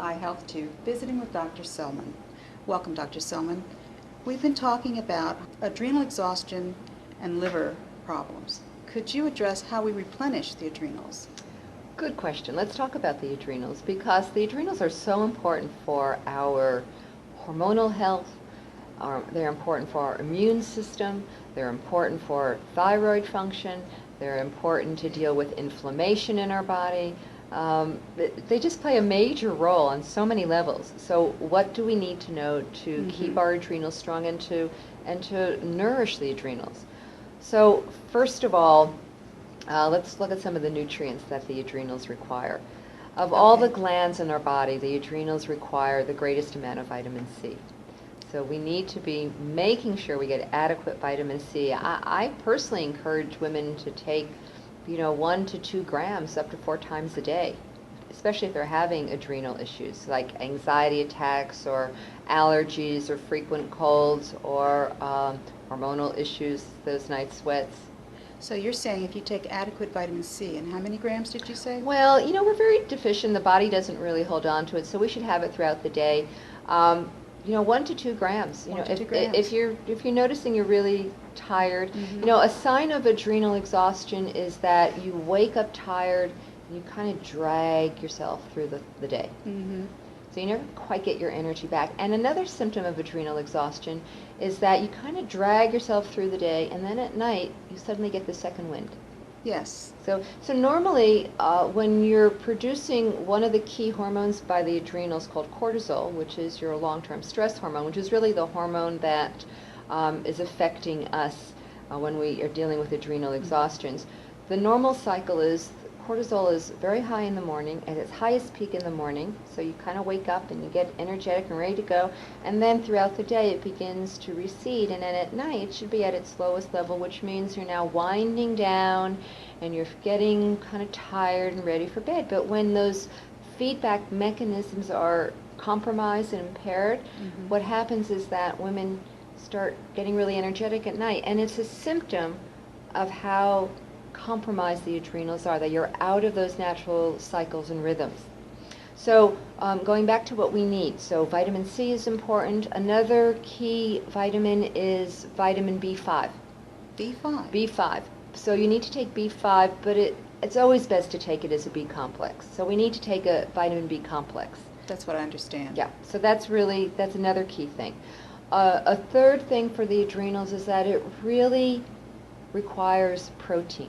iHealthTube, visiting with Dr. Selman. Welcome, Dr. Selman. We've been talking about adrenal exhaustion and liver problems. Could you address how we replenish the adrenals? Good question. Let's talk about the adrenals, because the adrenals are so important for our hormonal health. They're important for our immune system. They're important for thyroid function. They're important to deal with inflammation in our body. They just play a major role on so many levels. So what do we need to know to keep our adrenals strong and to nourish the adrenals? So first of all, let's look at some of the nutrients that the adrenals require. Of all the glands in our body, the adrenals require the greatest amount of vitamin C. So we need to be making sure we get adequate vitamin C. I personally encourage women to take 1 to 2 grams up to 4 times a day, especially if they're having adrenal issues like anxiety attacks or allergies or frequent colds or hormonal issues, those night sweats. So you're saying if you take adequate vitamin C, and how many grams did you say? Well, we're very deficient. The body doesn't really hold on to it, so we should have it throughout the day. 1 to 2 grams. 1 to 2 grams. If you're noticing you're really tired, a sign of adrenal exhaustion is that you wake up tired and you kind of drag yourself through the day. So you never quite get your energy back. And another symptom of adrenal exhaustion is that you kind of drag yourself through the day, and then at night you suddenly get the second wind. Yes. So normally, when you're producing one of the key hormones by the adrenals called cortisol, which is your long-term stress hormone, which is really the hormone that is affecting us when we are dealing with adrenal exhaustions, the normal cycle is cortisol is very high in the morning, at its highest peak in the morning, so you kind of wake up and you get energetic and ready to go, and then throughout the day it begins to recede, and then at night it should be at its lowest level, which means you're now winding down and you're getting kind of tired and ready for bed. But when those feedback mechanisms are compromised and impaired, what happens is that women start getting really energetic at night, and it's a symptom of how compromised the adrenals are, that you're out of those natural cycles and rhythms. So going back to what we need, so vitamin C is important. Another key vitamin is vitamin B5. B5? B5. So you need to take B5, but it's always best to take it as a B complex. So we need to take a vitamin B complex. That's what I understand. Yeah, so that's another key thing. A third thing for the adrenals is that it really requires protein.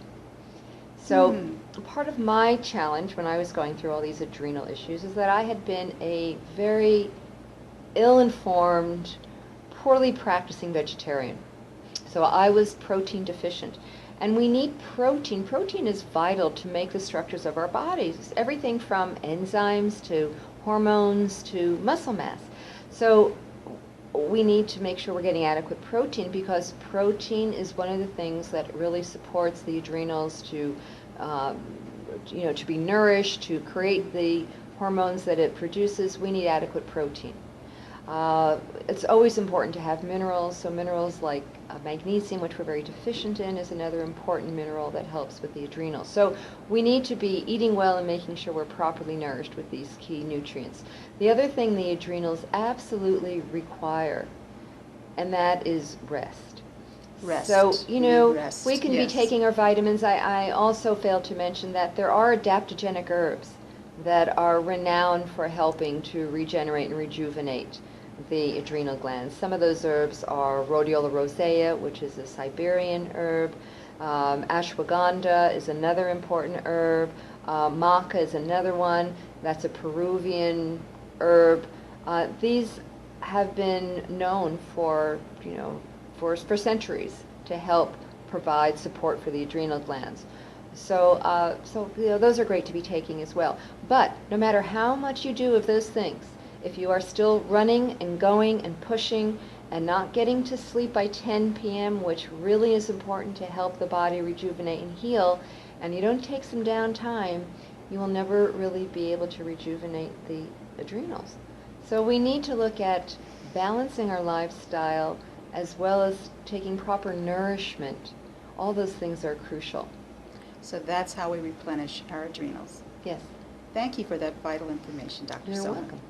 So part of my challenge when I was going through all these adrenal issues is that I had been a very ill-informed, poorly practicing vegetarian. So I was protein deficient. And we need protein. Protein is vital to make the structures of our bodies, everything from enzymes to hormones to muscle mass. So we need to make sure we're getting adequate protein, because protein is one of the things that really supports the adrenals to be nourished, to create the hormones that it produces. We need adequate protein. It's always important to have minerals. So minerals like magnesium, which we're very deficient in, is another important mineral that helps with the adrenals. So we need to be eating well and making sure we're properly nourished with these key nutrients. The other thing the adrenals absolutely require, and that is rest. Rest. So, rest. we can be taking our vitamins. I also failed to mention that there are adaptogenic herbs that are renowned for helping to regenerate and rejuvenate the adrenal glands. Some of those herbs are rhodiola rosea, which is a Siberian herb. Ashwagandha is another important herb. Maca is another one. That's a Peruvian herb. These have been known for centuries to help provide support for the adrenal glands. So those are great to be taking as well. But no matter how much you do of those things, if you are still running and going and pushing and not getting to sleep by 10 p.m., which really is important to help the body rejuvenate and heal, and you don't take some downtime, you will never really be able to rejuvenate the adrenals. So we need to look at balancing our lifestyle as well as taking proper nourishment. All those things are crucial. So that's how we replenish our adrenals. Yes. Thank you for that vital information, Dr. You're Selman. welcome.